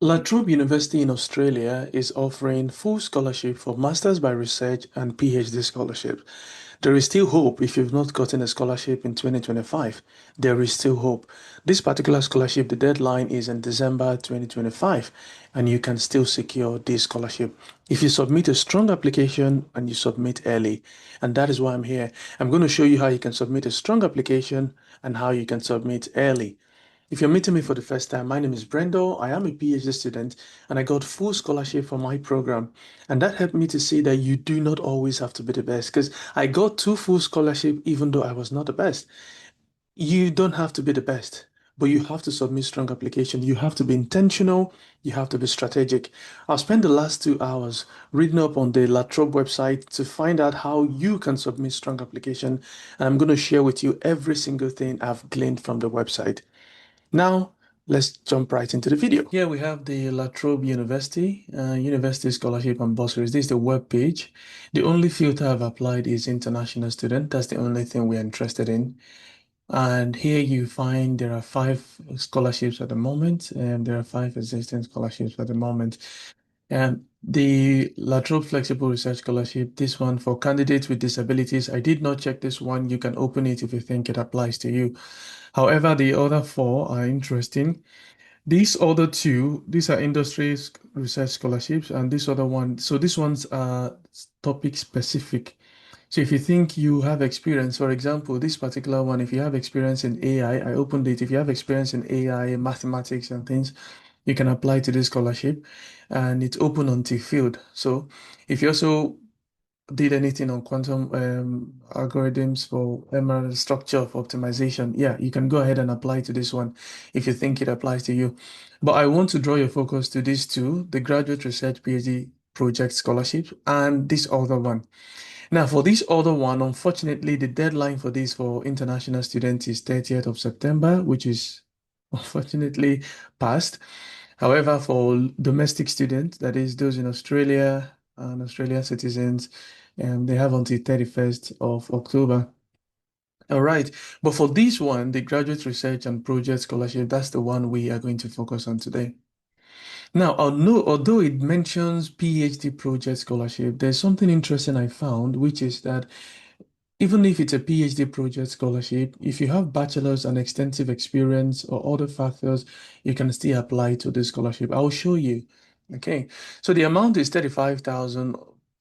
La Trobe University in Australia is offering full scholarship for Masters by Research and PhD scholarship. There is still hope if you've not gotten a scholarship in 2025. There is still hope. This particular scholarship, the deadline is in December 2025, and you can still secure this scholarship if you submit a strong application and you submit early. And that is why I'm here. I'm going to show you how you can submit a strong application and how you can submit early. If you're meeting me for the first time, my name is Brendo. I am a PhD student and I got full scholarship for my program. And that helped me to see that you do not always have to be the best because I got two full scholarship even though I was not the best. You don't have to be the best, but you have to submit strong application. You have to be intentional. You have to be strategic. I'll spend the last 2 hours reading up on the Latrobe website to find out how you can submit strong application. And I'm going to share with you every single thing I've gleaned from the website. Now, let's jump right into the video. Here we have the La Trobe University, University Scholarship and Bursaries. This is the web page. The only filter I've applied is international student. That's the only thing we're interested in. And here you find there are five scholarships at the moment, and there are five existing scholarships at the moment. And the La Trobe Flexible Research Scholarship, this one for candidates with disabilities, I did not check this one. You can open it if you think it applies to you. However, the other four are interesting. These other two, these are industry research scholarships, and this other one, so these ones are topic specific. So if you think you have experience, for example, this particular one, if you have experience in AI, I opened it. If you have experience in AI, mathematics, and things, you can apply to this scholarship, and it's open until field. So if you also did anything on quantum algorithms for ML structure of optimization, yeah, you can go ahead and apply to this one if you think it applies to you. But I want to draw your focus to these two, the Graduate Research PhD Project Scholarship and this other one. Now, for this other one, unfortunately, the deadline for this for international students is 30th of September, which is unfortunately passed. However, for domestic students, that is those in Australia and Australian citizens, they have until 31st of October. All right. But for this one, the Graduate Research and Project Scholarship, that's the one we are going to focus on today. Now, although it mentions PhD project scholarship, there's something interesting I found, which is that even if it's a PhD project scholarship, if you have bachelor's and extensive experience or other factors, you can still apply to the scholarship. I'll show you. Okay. So the amount is 35,000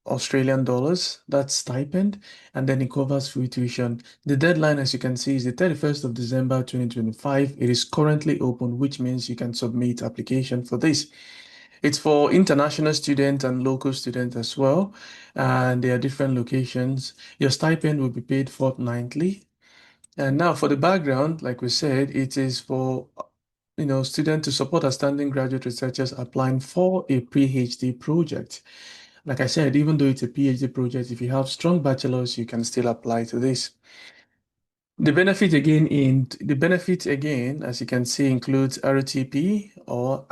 Australian dollars. That's stipend. And then it covers free tuition. The deadline, as you can see, is the 31st of December 2025. It is currently open, which means you can submit application for this. It's for international students and local students as well, and there are different locations. Your stipend will be paid fortnightly. And now for the background, like we said, it is for students to support outstanding graduate researchers applying for a PhD project. Like I said, even though it's a PhD project, if you have strong bachelors, you can still apply to this. The benefit again, as you can see, includes RTP or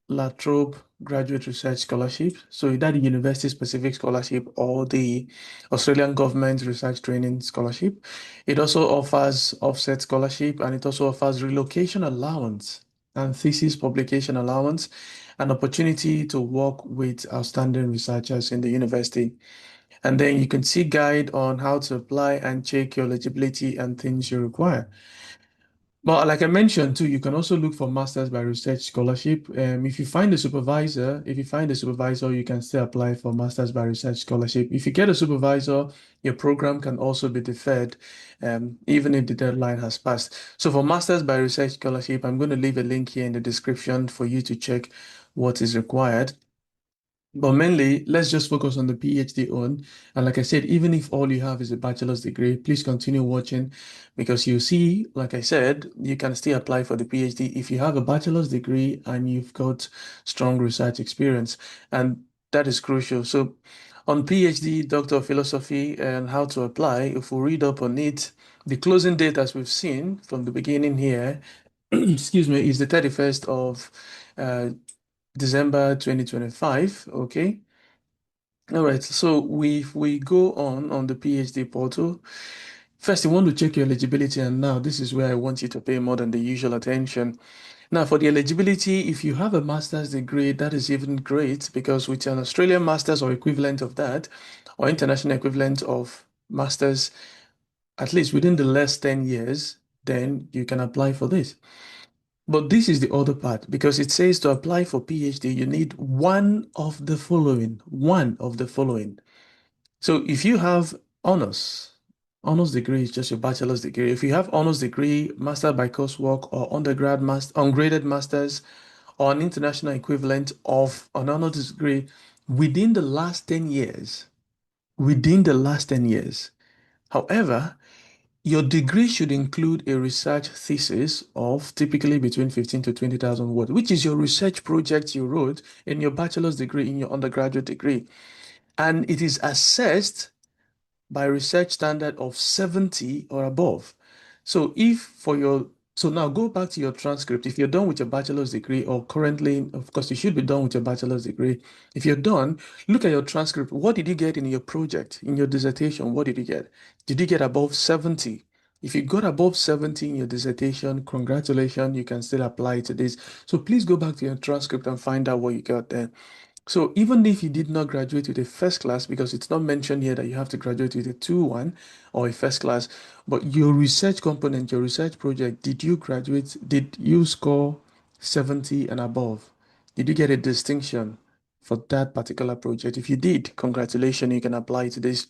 La Trobe Graduate Research Scholarship. So that university-specific scholarship or the Australian Government Research Training Scholarship. It also offers offset scholarship and it also offers relocation allowance and thesis publication allowance, an opportunity to work with outstanding researchers in the university. And then you can see guide on how to apply and check your eligibility and things you require. But like I mentioned too, you can also look for Masters by Research Scholarship. If you find a supervisor, you can still apply for Masters by Research Scholarship. If you get a supervisor, your program can also be deferred, even if the deadline has passed. So for Masters by Research Scholarship, I'm going to leave a link here in the description for you to check what is required. But mainly, let's just focus on the PhD on. And like I said, even if all you have is a bachelor's degree, please continue watching because you see, like I said, you can still apply for the PhD if you have a bachelor's degree and you've got strong research experience. And that is crucial. So on PhD, Doctor of Philosophy, and how to apply, if we read up on it, the closing date, as we've seen from the beginning here, excuse me, is the 31st of uh, December 2025. Okay. All right. So we go on the PhD portal. First, you want to check your eligibility, and now this is where I want you to pay more than the usual attention. Now, for the eligibility, if you have a master's degree, that is even great because with an Australian master's or equivalent of that, or international equivalent of master's, at least within the last 10 years, then you can apply for this. But this is the other part because it says to apply for PhD, you need one of the following. One of the following. So if you have honors, honors degree is just your bachelor's degree. If you have honors degree, master by coursework, or undergrad master, ungraded masters, or an international equivalent of an honors degree within the last 10 years, within the last 10 years. However, your degree should include a research thesis of typically between 15 to 20,000 words, which is your research project you wrote in your bachelor's degree, in your undergraduate degree. And it is assessed by research standard of 70 or above. So if for your, so now go back to your transcript. If you're done with your bachelor's degree, or currently, of course, you should be done with your bachelor's degree. If you're done, look at your transcript. What did you get in your project, in your dissertation? What did you get? Did you get above 70? If you got above 70 in your dissertation, congratulations, you can still apply to this. So please go back to your transcript and find out what you got there. So even if you did not graduate with a first class, because it's not mentioned here that you have to graduate with a 2-1 or a first class, but your research component, your research project, did you graduate? Did you score 70 and above? Did you get a distinction for that particular project? If you did, congratulations, you can apply to this.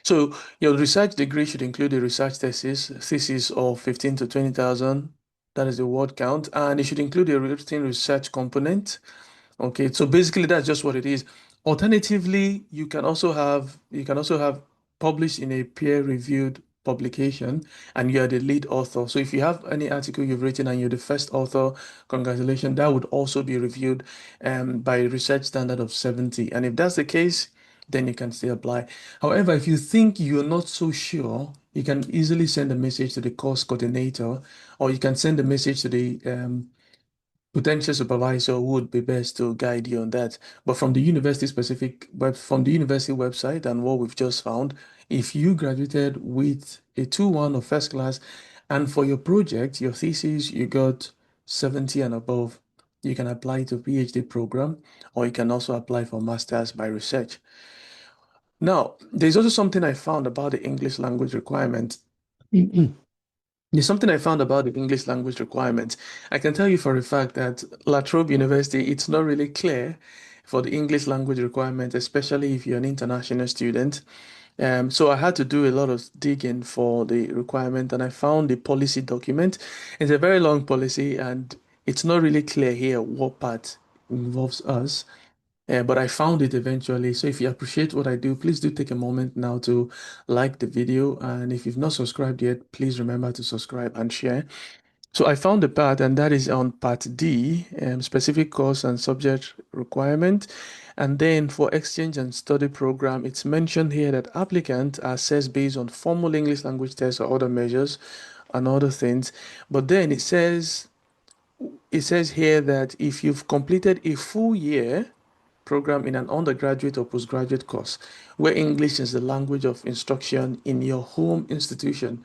So your research degree should include a research thesis of 15 to 20,000. That is the word count, and it should include a written research component. Okay, so basically that's just what it is. Alternatively, you can also have published in a peer-reviewed publication and you are the lead author. So if you have any article you've written and you're the first author, congratulations, that would also be reviewed by a research standard of 70. And if that's the case, then you can still apply. However, if you think you're not so sure, you can easily send a message to the course coordinator, or you can send a message to the potential supervisor who would be best to guide you on that. But from the university website and what we've just found, if you graduated with a 2-1 or first class, and for your project, your thesis, you got 70 and above, you can apply to PhD program, or you can also apply for masters by research. Now, there's also something I found about the English language requirement. There's something I found about the English language requirement. I can tell you for a fact that La Trobe University, it's not really clear for the English language requirement, especially if you're an international student. So I had to do a lot of digging for the requirement, and I found the policy document. It's a very long policy, and it's not really clear here what part involves us. But I found it eventually. So if you appreciate what I do, please do take a moment now to like the video. And if you've not subscribed yet, please remember to subscribe and share. So I found the part, and that is on part D, specific course and subject requirement. And then for exchange and study program, it's mentioned here that applicants are assessed based on formal English language tests or other measures and other things. But then it says here that if you've completed a full year program in an undergraduate or postgraduate course where English is the language of instruction in your home institution.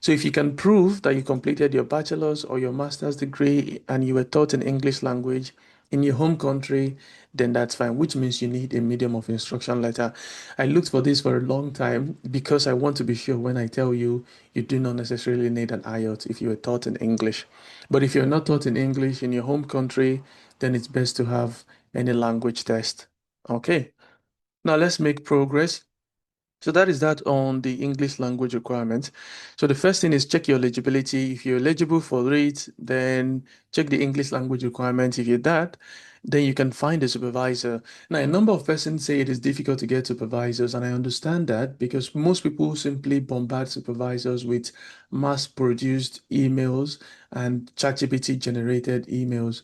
So if you can prove that you completed your bachelor's or your master's degree and you were taught an English language in your home country, then that's fine, which means you need a medium of instruction letter. I looked for this for a long time because I want to be sure when I tell you, you do not necessarily need an IELTS if you were taught in English. But if you're not taught in English in your home country, then it's best to have any language test. Okay, now let's make progress. So that is that on the English language requirements. So the first thing is check your eligibility. If you're eligible for it, then check the English language requirements. If you're that, then you can find a supervisor. Now, a number of persons say it is difficult to get supervisors, and I understand that because most people simply bombard supervisors with mass-produced emails and ChatGPT generated emails.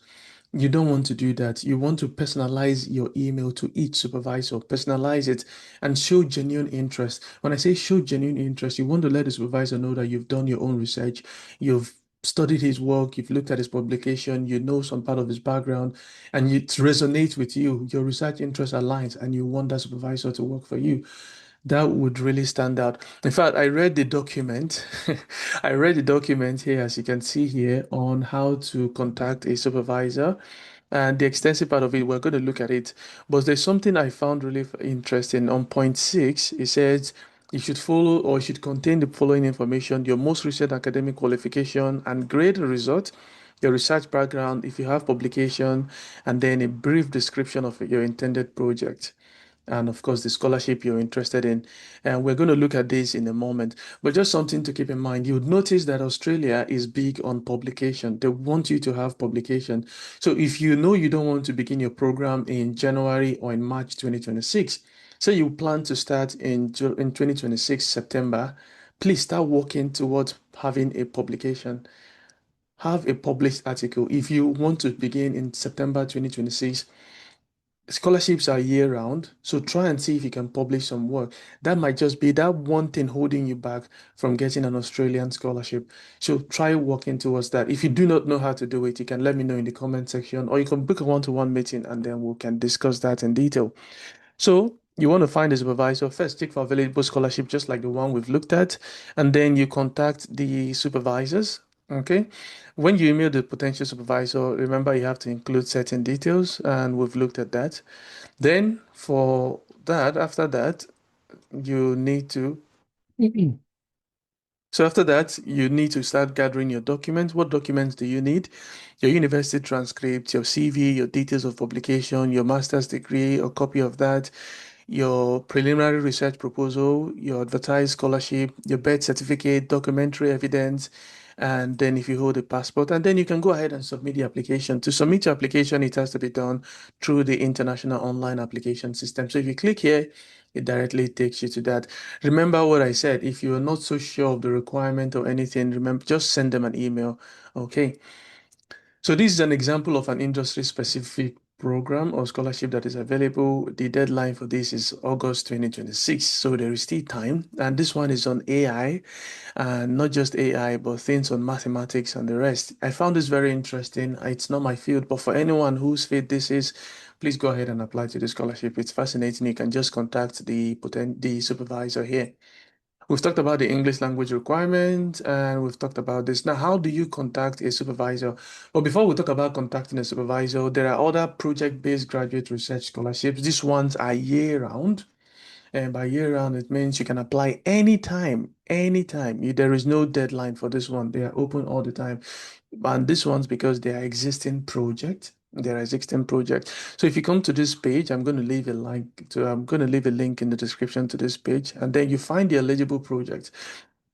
You don't want to do that. You want to personalize your email to each supervisor, personalize it and show genuine interest. When I say show genuine interest, you want to let the supervisor know that you've done your own research, you've studied his work, you've looked at his publication, you know some part of his background, and it resonates with you. Your research interest aligns, and you want that supervisor to work for you. That would really stand out. In fact, I read the document. I read the document here, as you can see here, on how to contact a supervisor. And the extensive part of it, we're going to look at it. But there's something I found really interesting. On point six, it says you should follow or should contain the following information: your most recent academic qualification and grade result, your research background, if you have publication, and then a brief description of your intended project, and of course the scholarship you're interested in. And we're going to look at this in a moment, but just something to keep in mind. You would notice that Australia is big on publication. They want you to have publication. So if you know you don't want to begin your program in January or in March 2026, so you plan to start in 2026 September, please start working towards having a publication. Have a published article. If you want to begin in September 2026, scholarships are year round, so try and see if you can publish some work. That might just be that one thing holding you back from getting an Australian scholarship. So try working towards that. If you do not know how to do it, you can let me know in the comment section, or you can book a one-to-one meeting and then we can discuss that in detail. So you want to find a supervisor first, check for available scholarship, just like the one we've looked at, and then you contact the supervisors. Okay. When you email the potential supervisor, remember you have to include certain details, and we've looked at that. Then for that, after that, you need to so after that, you need to start gathering your documents. What documents do you need? Your university transcript, your CV, your details of publication, your master's degree, a copy of that, your preliminary research proposal, your advertised scholarship, your birth certificate, documentary evidence, and then if you hold a passport, and then you can go ahead and submit the application. To submit your application, it has to be done through the International Online Application System. So if you click here, it directly takes you to that. Remember what I said. If you're not so sure of the requirement or anything, remember, just send them an email. Okay. So this is an example of an industry-specific program or scholarship that is available. The deadline for this is August 2026, so there is still time. And this one is on AI, and not just AI, but things on mathematics and the rest. I found this very interesting. It's not my field, but for anyone whose field this is, please go ahead and apply to the scholarship. It's fascinating. You can just contact the supervisor here. We've talked about the English language requirement and we've talked about this. Now, how do you contact a supervisor? Well, before we talk about contacting a supervisor, there are other project-based graduate research scholarships. These ones are year-round. And by year round, it means you can apply anytime, anytime. There is no deadline for this one. They are open all the time. And this one's because they are existing project. They are existing project. So if you come to this page, I'm going to leave a link in the description to this page, and then you find the eligible project.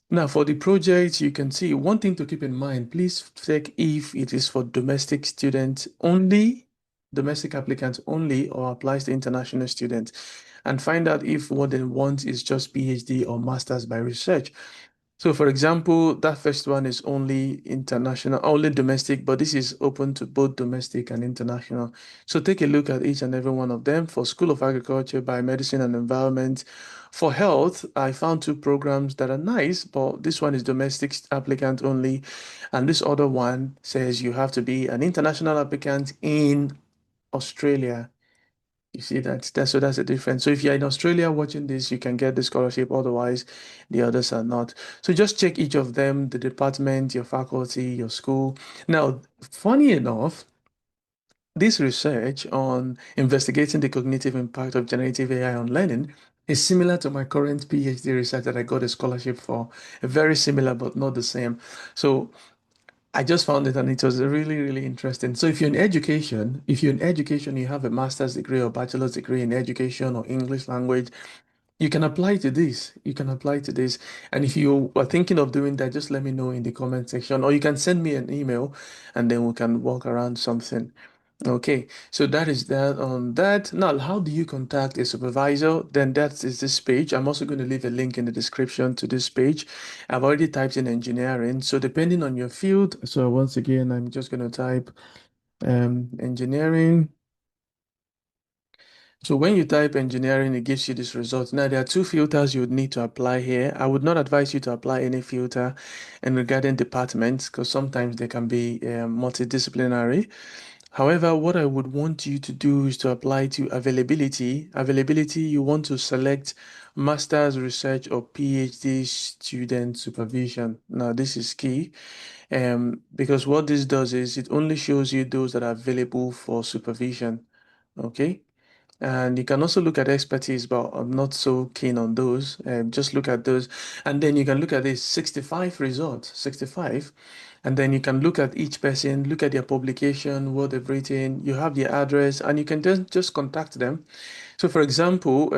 Now, for the project, you can see one thing to keep in mind. Please check if it is for domestic students only, domestic applicants only, or applies to international students, and find out if what they want is just PhD or master's by research. So, for example, that first one is only international, only domestic, but this is open to both domestic and international. So, take a look at each and every one of them. For School of Agriculture, Biomedicine and Environment, for health, I found two programs that are nice, but this one is domestic applicant only, and this other one says you have to be an international applicant in Australia. You see so that's the difference. So if you're in Australia watching this, you can get the scholarship. Otherwise, the others are not. So just check each of them, the department, your faculty, your school. Now, funny enough, this research on investigating the cognitive impact of generative AI on learning is similar to my current PhD research that I got a scholarship for. Very similar, but not the same. So I just found it and it was really, really interesting. So if you're in education, you have a master's degree or bachelor's degree in education or English language, you can apply to this. You can apply to this. And if you are thinking of doing that, just let me know in the comment section, or you can send me an email and then we can walk around something. Okay, so that is that on that. Now, how do you contact a supervisor? Then that is this page. I'm also going to leave a link in the description to this page. I've already typed in engineering. So depending on your field, so once again, I'm just going to type engineering. So when you type engineering, it gives you this result. Now, there are two filters you would need to apply here. I would not advise you to apply any filter and regarding departments because sometimes they can be multidisciplinary. However, what I would want you to do is to apply to availability. Availability, you want to select master's, research, or PhD student supervision. Now, this is key, because what this does is it only shows you those that are available for supervision. Okay. And you can also look at expertise, but I'm not so keen on those. Just look at those. And then you can look at this 65 results, 65. And then you can look at each person, look at their publication, what they've written, you have their address, and you can just contact them. So, for example,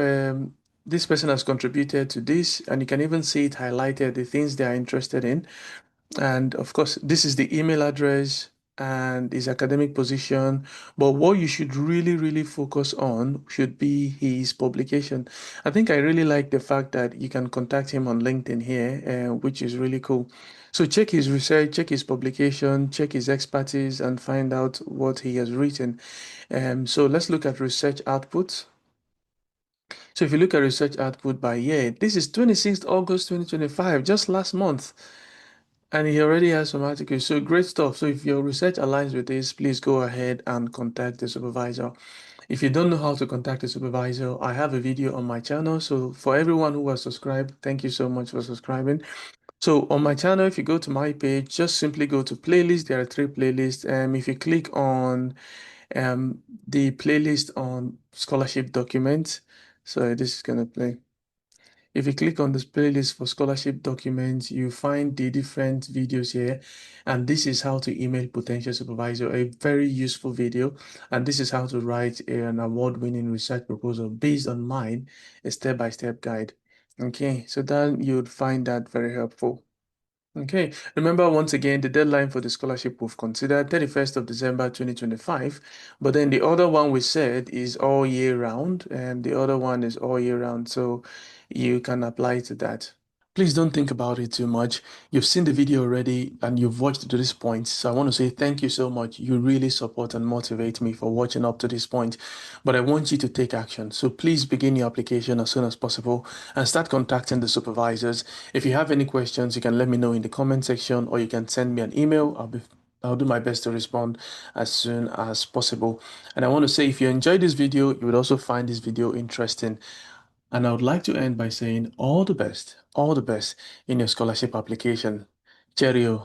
this person has contributed to this, and you can even see it highlighted, the things they are interested in. And of course, this is the email address and his academic position. But what you should really, really focus on should be his publication. I think I really like the fact that you can contact him on LinkedIn here, which is really cool. So check his research, check his publication, check his expertise, and find out what he has written. So let's look at research output. So if you look at research output by year, this is 26th August 2025, just last month. And he already has some articles. So great stuff. So if your research aligns with this, please go ahead and contact the supervisor. If you don't know how to contact the supervisor, I have a video on my channel. So for everyone who has subscribed, thank you so much for subscribing. So on my channel, if you go to my page, just simply go to playlist. There are three playlists. If you click on the playlist on scholarship documents, so this is gonna play. If you click on this playlist for scholarship documents, you find the different videos here. And this is how to email potential supervisor, a very useful video. And this is how to write an award-winning research proposal based on mine, a step-by-step guide. Okay, so then you'd find that very helpful. Okay, remember once again, the deadline for the scholarship we've considered 31st of December 2025, but then the other one we said is all year round, and the other one is all year round, so you can apply to that. Please don't think about it too much. You've seen the video already and you've watched to this point. So I want to say thank you so much. You really support and motivate me for watching up to this point. But I want you to take action. So please begin your application as soon as possible and start contacting the supervisors. If you have any questions, you can let me know in the comment section or you can send me an email. I'll do my best to respond as soon as possible. And I want to say if you enjoyed this video, you would also find this video interesting. And I would like to end by saying all the best in your scholarship application. Cheerio.